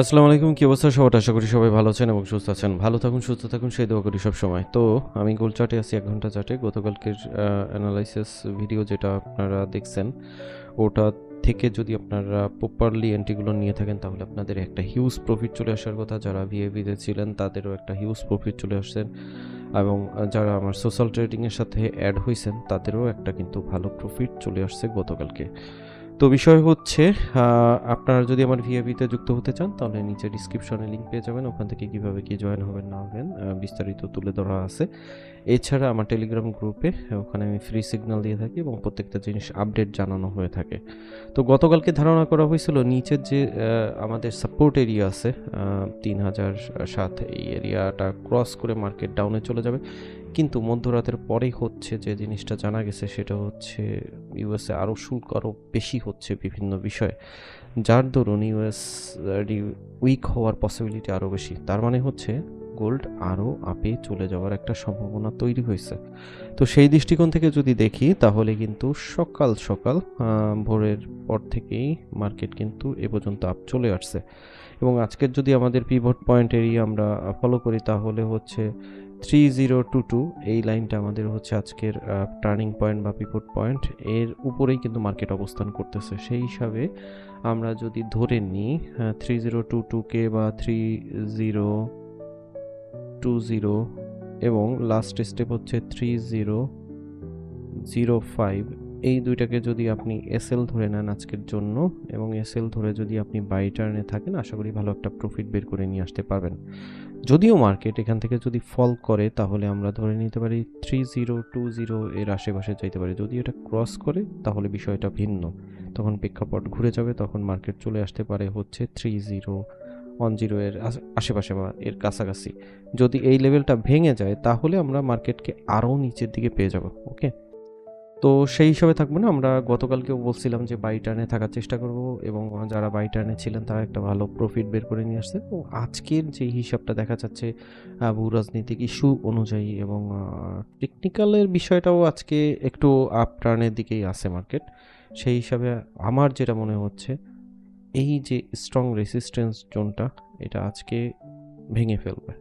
আসসালামু আলাইকুম, কি অবস্থা সবার? আশা করি সবাই ভালো আছেন এবং সুস্থ আছেন। ভালো থাকুন, সুস্থ থাকুন, সেই দোয়া করি সবসময়। তো আমি গোল্ড চার্টে আছি 1 ঘন্টা চার্টে। গতকালকের অ্যানালাইসিস ভিডিও যেটা আপনারা দেখছেন, ওটা থেকে যদি আপনারা প্রপারলি এন্ট্রিগুলো নিয়ে থাকেন তাহলে আপনাদের একটা হিউজ প্রফিট চলে আসার কথা। যারা ভিআইপিতে ছিলেন তাদেরও একটা হিউজ প্রফিট চলে আসছেন এবং যারা আমার সোশ্যাল ট্রেডিংয়ের সাথে অ্যাড হয়েছেন তাদেরও একটা কিন্তু ভালো প্রফিট চলে আসছে গতকালকে। তো বিষয় হচ্ছে আপনারা যদি আমার ভিআইপিতে যুক্ত হতে চান তাহলে নিচে ডিসক্রিপশনে লিঙ্ক পেয়ে যাবেন। ওখান থেকে কীভাবে কি জয়েন হবেন না হবেন বিস্তারিত তুলে ধরা আছে। এছাড়া আমার টেলিগ্রাম গ্রুপে ওখানে আমি ফ্রি সিগন্যাল দিয়ে থাকি এবং প্রত্যেকটা জিনিস আপডেট জানানো হয়ে থাকে। তো গতকালকে ধারণা করা হয়েছিল নিচের যে আমাদের সাপোর্ট এরিয়া আছে 3007, এই এরিয়াটা ক্রস করে মার্কেট ডাউনে চলে যাবে। কিন্তু মধ্যরাতের পরেই হচ্ছে যে জিনিসটা জানা গেছে সেটা হচ্ছে ইউএসএ আরও শুল্ক আরও বেশি হচ্ছে বিভিন্ন বিষয়ে, যার দরুন ইউএস উইক হওয়ার পসিবিলিটি আরও বেশি। তার মানে হচ্ছে গোল্ড আরও আপে চলে যাওয়ার একটা সম্ভাবনা তৈরি হয়েছে। তো সেই দৃষ্টিকোণ থেকে যদি দেখি তাহলে কিন্তু সকাল সকাল ভোরের পর থেকেই মার্কেট কিন্তু এ পর্যন্ত আপ চলে আসছে এবং আজকের যদি আমাদের পিভট পয়েন্ট এরিয়া আমরা ফলো করি তাহলে হচ্ছে 3022, এই লাইনটা আমাদের হচ্ছে আজকের টার্নিং পয়েন্ট বা পিভট পয়েন্ট। এর উপরেই কিন্তু মার্কেট অবস্থান করতেছে। সেই হিসাবে আমরা যদি ধরে নিই 3022কে বা 3020 এবং লাস্ট স্টেপ হচ্ছে 3005, এই দুইটাকে যদি আপনি এসএল ধরে নেন আজকের জন্য এবং এসএল ধরে যদি আপনি বাই টার্নে থাকেন, আশা করি ভালো একটা প্রফিট বের করে নিয়ে আসতে পারবেন। যদিও মার্কেট এখান থেকে যদি ফল করে তাহলে আমরা ধরে নিতে পারি 3020 এর আশেপাশে যাইতে পারি। যদি এটা ক্রস করে তাহলে বিষয়টা ভিন্ন, তখন প্রেক্ষাপট ঘুরে যাবে, তখন মার্কেট চলে আসতে পারে হচ্ছে 3010 এর আশেপাশে বা এর কাছাকাছি। যদি এই লেভেলটা ভেঙে যায় তাহলে আমরা মার্কেটকে আরও নিচের দিকে পেয়ে যাব। ওকে, তো সেই হিসাবে থাকবো না। আমরা গতকালকেও বলছিলাম যে বাই টার্নে থাকার চেষ্টা করব এবং যারা বাই টার্নে ছিলেন তারা একটা ভালো প্রফিট বের করে নিয়ে আসছে। তো আজকের যে হিসাবটা দেখা যাচ্ছে ভূ রাজনৈতিক ইস্যু অনুযায়ী এবং টেকনিক্যালের বিষয়টাও আজকে একটু আপ টার্নের দিকেই আছে মার্কেট। সেই হিসাবে আমার যেটা মনে হচ্ছে এই যে স্ট্রং রেসিস্ট্যান্স জোনটা এটা আজকে ভেঙে ফেলবে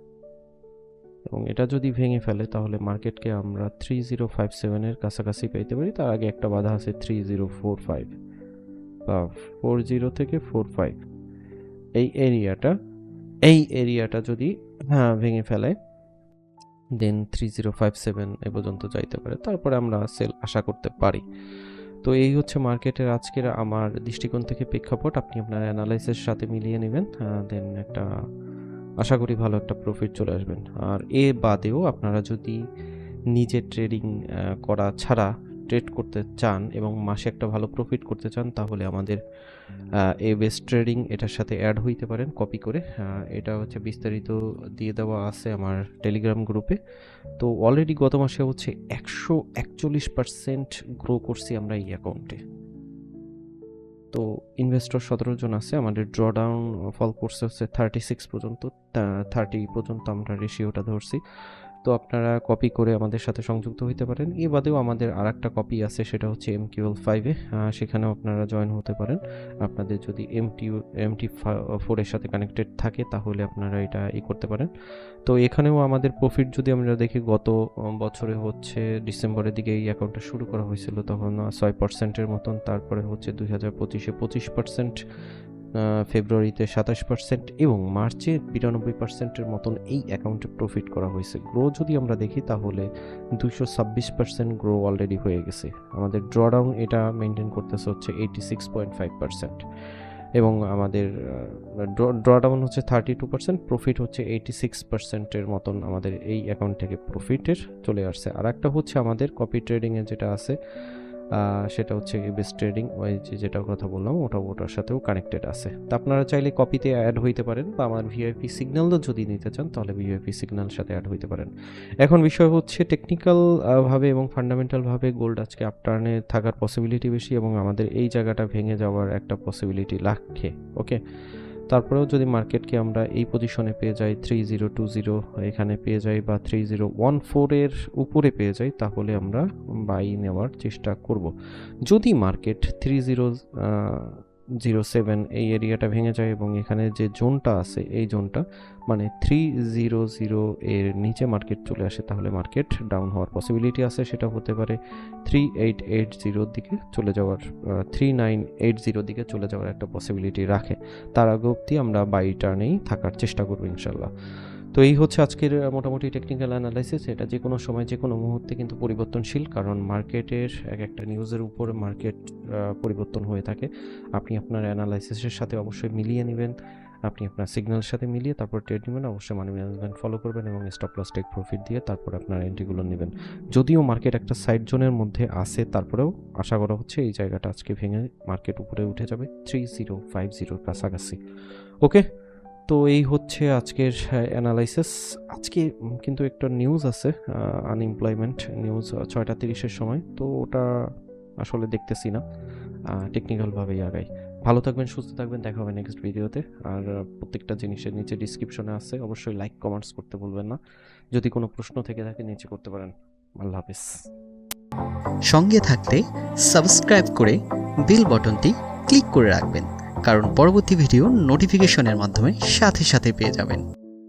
এবং এটা যদি ভেঙে ফেলে তাহলে মার্কেটকে আমরা 3057-এর কাছাকাছি পেতে পারি। তার আগে একটা বাধা আছে 3045 বা 40 থেকে 45, এই এরিয়াটা যদি ভেঙে ফেলে দেন 3057 এ পর্যন্ত যাইতে পারে, তারপরে আমরা সেল আশা করতে পারি। তো এই হচ্ছে মার্কেটের আজকের আমার দৃষ্টিকোণ থেকে প্রেক্ষাপট। আপনি আপনার অ্যানালাইসিসের সাথে মিলিয়ে নেবেন, দেন একটা আশা করি ভালো একটা প্রফিট চলে আসবেন। আর এ বাদেও আপনারা যদি নিজে ট্রেডিং করা ছাড়া ট্রেড করতে চান এবং মাসে একটা ভালো প্রফিট করতে চান তাহলে আমাদের এ বেস্ট ট্রেডিং এটার সাথে অ্যাড হইতে পারেন কপি করে। এটা হচ্ছে বিস্তারিত দিয়ে দেওয়া আছে আমার টেলিগ্রাম গ্রুপে। তো অলরেডি গত মাসে হচ্ছে 141% গ্রো করছি আমরা এই অ্যাকাউন্টে। তো ইনভেস্টর 17 জন আছে। আমাদের ড্রডাউন ফল করছে হচ্ছে 36 পর্যন্ত, 30 পর্যন্ত আমরা রেশিওটা ধরছি। তো আপনারা কপি করে আমাদের সাথে সংযুক্ত হইতে পারেন। এ বাদেও আমাদের আর একটা কপি আছে, সেটা হচ্ছে MQL5-এ, সেখানেও আপনারা জয়েন হতে পারেন। আপনাদের যদি MT4 এর সাথে কানেক্টেড থাকে তাহলে আপনারা এটা করতে পারেন। তো এখানেও আমাদের প্রফিট যদি আমরা দেখি গত বছরে হচ্ছে ডিসেম্বরের দিকে এই অ্যাকাউন্টটা শুরু করা হয়েছিল তখন 6%-এর মতন, তারপরে হচ্ছে 2025-এ 25%, ফেব্রুয়ারিতে 27% এবং মার্চে 92%-এর মতন এই অ্যাকাউন্টে প্রফিট করা হয়েছে। গ্রো যদি আমরা দেখি তাহলে 226% গ্রো অলরেডি হয়ে গেছে। আমাদের ড্রডাউন এটা মেনটেন করতেছে হচ্ছে 86.5% এবং আমাদের ড্রডাউন হচ্ছে 32%, প্রফিট হচ্ছে 86%-এর মতন আমাদের এই অ্যাকাউন্ট থেকে প্রফিটের চলে আসছে। আর একটা হচ্ছে আমাদের কপি ট্রেডিংয়ে যেটা আছে সেটা হচ্ছে বেস্ট ট্রেডিং, ওই যেটার কথা বললাম ওটার সাথেও কানেক্টেড আছে। তো আপনারা চাইলে কপিতে অ্যাড হইতে পারেন বা আমার ভিআইপি সিগন্যালও যদি নিতে চান তাহলে ভিআইপি সিগন্যাল সাথে অ্যাড হইতে পারেন। এখন বিষয় হচ্ছে টেকনিক্যাল ভাবে এবং ফান্ডামেন্টাল ভাবে গোল্ড আজকে আপটার্নে থাকার পসিবিলিটি বেশি এবং আমাদের এই জায়গাটা ভেঙে যাওয়ার একটা পসিবিলিটি রাখে। ওকে, তারপরেও যদি মার্কেটকে আমরা এই পজিশনে পেয়ে যাই 3020 এখানে পেয়ে যাই বা 3014-এর উপরে পেয়ে যাই তাহলে আমরা বাই নেওয়ার চেষ্টা করব। যদি মার্কেট 307 এই এরিয়াটা ভেঙে যায় এবং এখানে যে জোনটা আছে এই জোনটা মানে 300 এর নিচে মার্কেট চলে আসে, তাহলে মার্কেট ডাউন হওয়ার পসিবিলিটি আছে। সেটা হতে পারে 3880 দিকে চলে যাওয়ার, 3980 দিকে চলে যাওয়ার একটা পসিবিলিটি রাখে। তার আগে অবধি আমরা বাই টার্নেই থাকার চেষ্টা করবো ইনশাল্লাহ। তো এই হচ্ছে আজকের মোটামুটি টেকনিক্যাল অ্যানালাইসিস। এটা যে কোনো সময় যে কোনো মুহূর্তে কিন্তু পরিবর্তনশীল, কারণ মার্কেটের এক একটা নিউজের উপর মার্কেট পরিবর্তন হয়ে থাকে। আপনি আপনার অ্যানালাইসিসের সাথে অবশ্যই মিলিয়ে নেবেন, আপনি আপনার সিগন্যালের সাথে মিলিয়ে তারপর ট্রেড নেবেন, অবশ্যই মানি ম্যানেজমেন্ট ফলো করবেন এবং স্টপ লস টেক প্রফিট দিয়ে তারপর আপনার এন্ট্রিগুলো নেবেন। যদিও মার্কেট একটা সাইড জোনের মধ্যে আসে, তারপরেও আশা করা হচ্ছে এই জায়গাটা আজকে ভেঙে মার্কেট উপরে উঠে যাবে 3050 কাছাকাছি। ওকে, তো এই হচ্ছে আজকের অ্যানালাইসিস। আজকে কিন্তু একটা নিউজ আছে, আনএমপ্লয়মেন্ট নিউজ 6:30 সময়, তো ওটা আসলে দেখতেছি না, টেকনিক্যালভাবেই আগাই। ভালো থাকবেন, সুস্থ থাকবেন, দেখা হবে নেক্সট ভিডিওতে। আর প্রত্যেকটা জিনিসের নিচে ডিসক্রিপশনে আছে, অবশ্যই লাইক কমেন্টস করতে ভুলবেন না। যদি কোনো প্রশ্ন থেকে থাকে নিচে করতে পারেন। আল্লাহ হাফিজ। সঙ্গে থাকতে সাবস্ক্রাইব করে বেল বাটনটি ক্লিক করে রাখবেন, কারণ পরবর্তী ভিডিও নোটিফিকেশনের মাধ্যমে সাথে সাথে পেয়ে যাবেন।